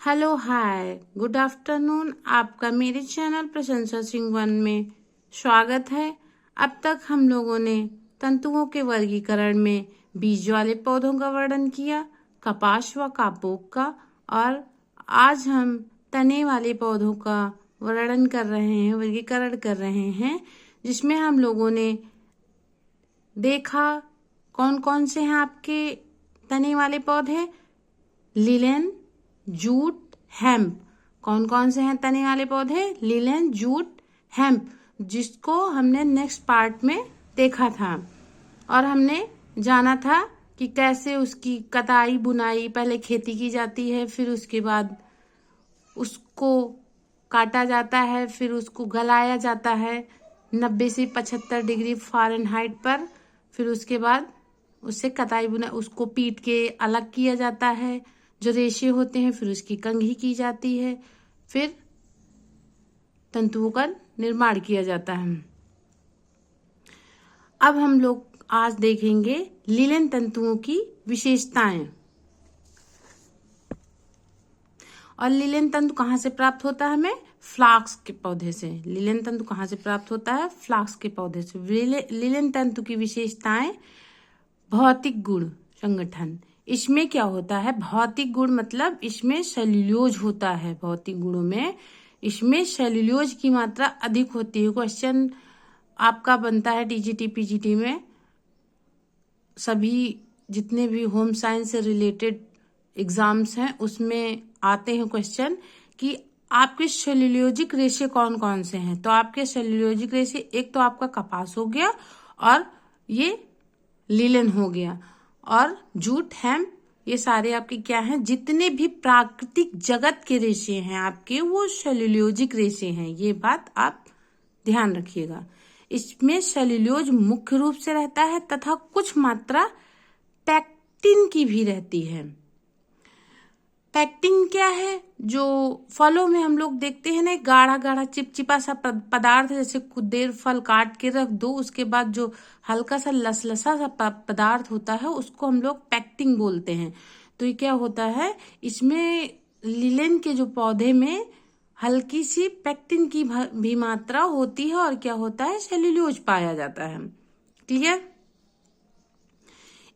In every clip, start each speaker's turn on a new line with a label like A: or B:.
A: Hello hi good afternoon. आपका मेरे channel प्रशंसा सिंह वन में स्वागत है। अब तक हम लोगों ने तंतुओं के वर्गीकरण में बीज वाले पौधों का वर्णन किया, कपास व कापोक का, और आज हम तने वाले पौधों का वर्णन कर रहे हैं, वर्गीकरण कर रहे हैं, जिसमें हम लोगों ने देखा कौन कौन से हैं आपके तने वाले पौधे। Linen, jute, hemp. कौन कौन से हैं तने वाले पौधे? लिलेन, जूट, हेम्प, जिसको हमने नेक्स्ट पार्ट में देखा था और हमने जाना था कि कैसे उसकी कटाई बुनाई पहले खेती की जाती है, फिर उसके बाद उसको काटा जाता है, फिर उसको गलाया जाता है 90 से 75 डिग्री फ़ारेनहाइट पर। फिर उसके बाद उससे कटाई बुनाई, उसको पीट के अलग किया जाता है जो रेशे होते हैं, फिर उसकी कंघी की जाती है, फिर तंतुओं का निर्माण किया जाता है। अब हम लोग आज देखेंगे लिलेन तंतुओं की विशेषताएं। और लिलेन तंतु कहाँ से प्राप्त होता है? हमें फ्लाक्स के पौधे से। लिलेन तंतु कहाँ से प्राप्त होता है? फ्लाक्स के पौधे से। लिलेन तंतु की विशेषताएं: भौतिक गुण, संगठन। इसमें क्या होता है? भौतिक गुण मतलब इसमें सेल्यूलोज होता है। भौतिक गुणों में इसमें सेल्यूलोज की मात्रा अधिक होती है। क्वेश्चन आपका बनता है टीजीटी पीजीटी में, सभी जितने भी होम साइंस से रिलेटेड एग्जाम्स हैं उसमें आते हैं क्वेश्चन कि आपके सेल्यूलोजिक रेशे कौन कौन से हैं। तो आपके सेल्यूलोजिक रेशे, एक तो आपका कपास हो गया और ये लिलेन हो गया, और जूट, हेम्प, ये सारे आपके क्या हैं? जितने भी प्राकृतिक जगत के रेशे हैं आपके, वो सेल्यूलोजिक रेशे हैं। ये बात आप ध्यान रखिएगा। इसमें सेल्यूलोज मुख्य रूप से रहता है तथा कुछ मात्रा पैक्टिन की भी रहती है। पैक्टिन क्या है? जो फलों में हम लोग देखते हैं ना, गाढ़ा गाढ़ा चिपचिपा सा पदार्थ, जैसे कुछ देर फल काट के रख दो, उसके बाद जो हल्का सा लसलसा सा पदार्थ होता है उसको हम लोग पैक्टिन बोलते हैं। तो ये क्या होता है? इसमें लिलेन के जो पौधे में हल्की सी पैक्टिन की भी मात्रा होती है, और क्या होता है? सेल्यूलोज पाया जाता है। क्लियर?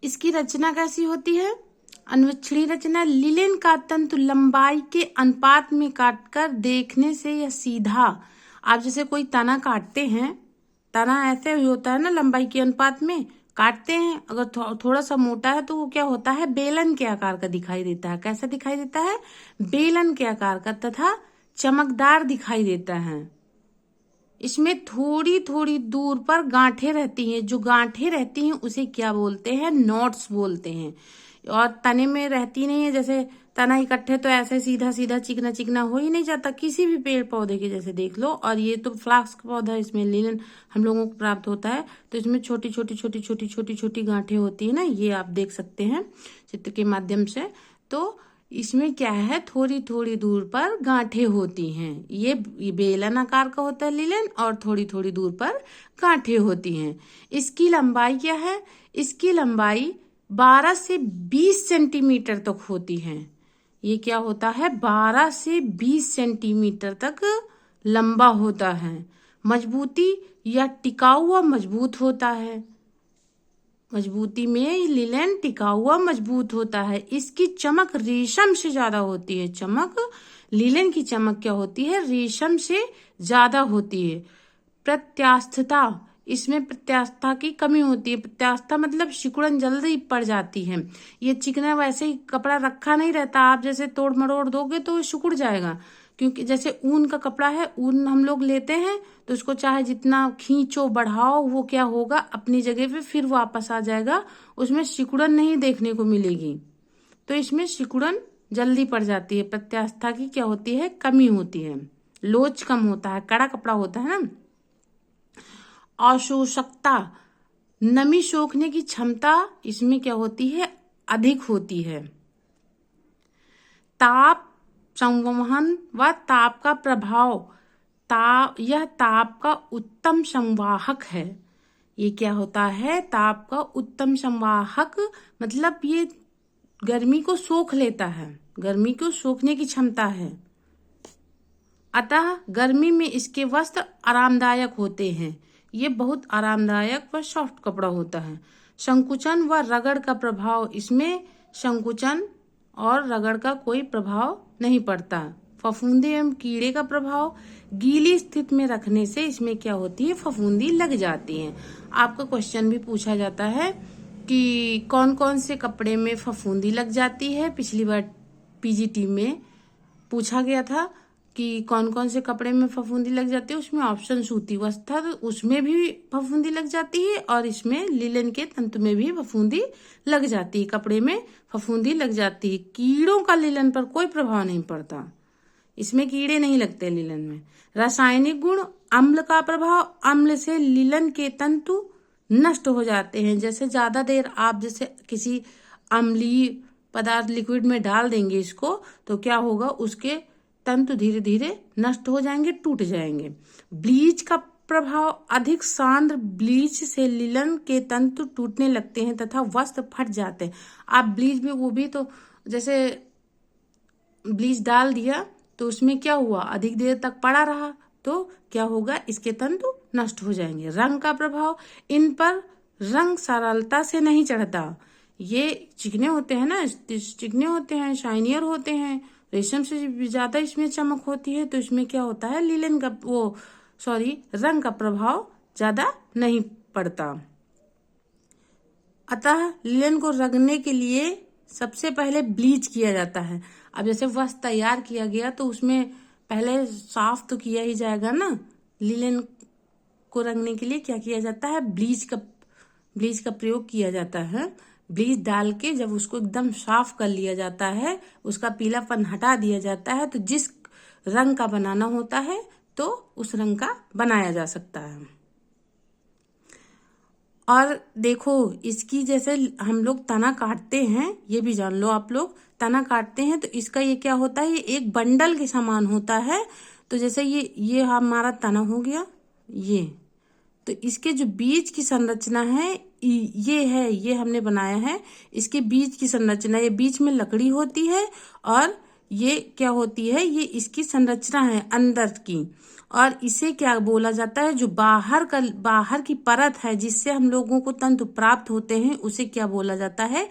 A: इसकी रचना कैसी होती है? अनुच्छेदी रचना। लिलेन का तंतु लंबाई के अनुपात में काटकर देखने से यह सीधा, आप जैसे कोई तना काटते हैं, तना ऐसे होता है ना, लंबाई के अनुपात में काटते हैं, अगर थोड़ा सा मोटा है तो वो क्या होता है? बेलन के आकार का दिखाई देता है। कैसा दिखाई देता है? बेलन के आकार का, तथा चमकदार दिखाई देता है। इसमें थोड़ी थोड़ी दूर पर गांठें रहती हैं। जो गांठें रहती हैं उसे क्या बोलते हैं? नोट्स बोलते हैं। और तने में रहती नहीं है, जैसे तना इकट्ठे तो ऐसे सीधा सीधा चिकना चिकना हो ही नहीं जाता, किसी भी पेड़ पौधे के जैसे देख लो। और ये तो फ्लाक्स का पौधा है, इसमें लिलेन हम लोगों को प्राप्त होता है, तो इसमें छोटी छोटी छोटी छोटी छोटी छोटी गांठें होती है ना, ये आप देख सकते हैं चित्र के माध्यम से। तो इसमें क्या है? थोड़ी थोड़ी दूर पर गांठें होती हैं। ये बेलन आकार का होता है लिलेन, और थोड़ी थोड़ी दूर पर गांठें होती हैं। इसकी लंबाई क्या है? इसकी लंबाई 12 से 20 सेंटीमीटर तक होती है। ये क्या होता है? 12 से 20 सेंटीमीटर तक लंबा होता है। मजबूती या टिकाऊ हुआ मजबूत होता है। मजबूती में लिलेन टिका हुआ मजबूत होता है। इसकी चमक रेशम से ज्यादा होती है। चमक, लिलेन की चमक क्या होती है? रेशम से ज्यादा होती है। प्रत्यास्थता, इसमें प्रत्यास्था की कमी होती है। प्रत्यास्था मतलब सिकुड़न जल्दी पड़ जाती है। ये चिकना वैसे ही कपड़ा रखा नहीं रहता, आप जैसे तोड़ मरोड़ दोगे तो सिकुड़ जाएगा। क्योंकि जैसे ऊन का कपड़ा है, ऊन हम लोग लेते हैं तो उसको चाहे जितना खींचो बढ़ाओ, वो क्या होगा? अपनी जगह पे फिर वापस आ जाएगा, उसमें सिकुड़न नहीं देखने को मिलेगी। तो इसमें सिकुड़न जल्दी पड़ जाती है। प्रत्यास्था की क्या होती है? कमी होती है। लोच कम होता है, कड़ा कपड़ा होता है ना। अशोषकता, नमी सोखने की क्षमता इसमें क्या होती है? अधिक होती है। ताप संवहन व ताप का प्रभाव, यह ताप का उत्तम संवाहक है। ये क्या होता है? ताप का उत्तम संवाहक मतलब ये गर्मी को सोख लेता है। गर्मी को सोखने की क्षमता है। अतः गर्मी में इसके वस्त्र आरामदायक होते हैं। ये बहुत आरामदायक व सॉफ्ट कपड़ा होता है। संकुचन व रगड़ का प्रभाव, इसमें संकुचन और रगड़ का कोई प्रभाव नहीं पड़ता। फफूंदी एवं कीड़े का प्रभाव, गीली स्थिति में रखने से इसमें क्या होती है, फफूंदी लग जाती है। आपका क्वेश्चन भी पूछा जाता है कि कौन कौन से कपड़े में फफूंदी लग जाती है। पिछली बार पीजीटी में पूछा गया था कि कौन कौन से कपड़े में फफूंदी लग जाती है। उसमें ऑप्शन सूती वस्त्र, उसमें भी फफूंदी लग जाती है, और इसमें लिनन के तंतु में भी फफूंदी लग जाती है। कपड़े में फफूंदी लग जाती है। कीड़ों का लिनन पर कोई प्रभाव नहीं पड़ता, इसमें कीड़े नहीं लगते लिनन में। रासायनिक गुण, अम्ल का प्रभाव, अम्ल से लिनन के तंतु नष्ट हो जाते हैं। जैसे ज्यादा देर आप जैसे किसी अम्लीय पदार्थ लिक्विड में डाल देंगे इसको, तो क्या होगा, उसके तंतु धीरे धीरे नष्ट हो जाएंगे, टूट जाएंगे। ब्लीच का प्रभाव, अधिक सांद्र ब्लीच से लिनन के तंतु टूटने लगते हैं तथा वस्त्र फट जाते हैं। आप ब्लीच में, वो भी तो जैसे ब्लीच डाल दिया तो उसमें क्या हुआ, अधिक देर तक पड़ा रहा तो क्या होगा, इसके तंतु नष्ट हो जाएंगे। रंग का प्रभाव, इन पर रंग सरलता से नहीं चढ़ता। ये चिकने होते हैं ना, चिकने होते हैं, शाइनियर होते हैं, रेशम से ज्यादा इसमें चमक होती है, तो इसमें क्या होता है, लिनन का रंग का प्रभाव ज्यादा नहीं पड़ता। अतः लिनन को रंगने के लिए सबसे पहले ब्लीच किया जाता है। अब जैसे वस्त्र तैयार किया गया तो उसमें पहले साफ तो किया ही जाएगा ना। लिनन को रंगने के लिए क्या किया जाता है, ब्लीच का प्रयोग किया जाता है। ब्लीच डाल के जब उसको एकदम साफ कर लिया जाता है, उसका पीलापन हटा दिया जाता है, तो जिस रंग का बनाना होता है तो उस रंग का बनाया जा सकता है। और देखो, इसकी जैसे हम लोग तना काटते हैं, ये भी जान लो आप लोग, तना काटते हैं तो इसका ये क्या होता है, ये एक बंडल के समान होता है। तो जैसे ये हमारा तना हो गया, ये तो इसके जो बीज की संरचना है ये हमने बनाया है। इसके बीज की संरचना, ये बीच में लकड़ी होती है और ये क्या होती है, ये इसकी संरचना है अंदर की। और इसे क्या बोला जाता है, जो बाहर की परत है जिससे हम लोगों को तंतु प्राप्त होते हैं, उसे क्या बोला जाता है,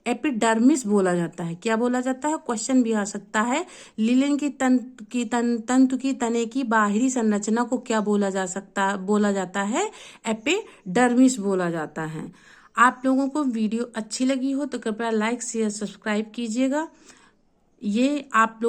A: एपिडर्मिस बोला जाता है। क्या बोला जाता है, क्वेश्चन भी आ सकता है। लिनन की तंतु की तने की बाहरी संरचना को क्या बोला जाता है, एपिडर्मिस बोला जाता है। आप लोगों को वीडियो अच्छी लगी हो तो कृपया लाइक शेयर सब्सक्राइब कीजिएगा। ये आप लोग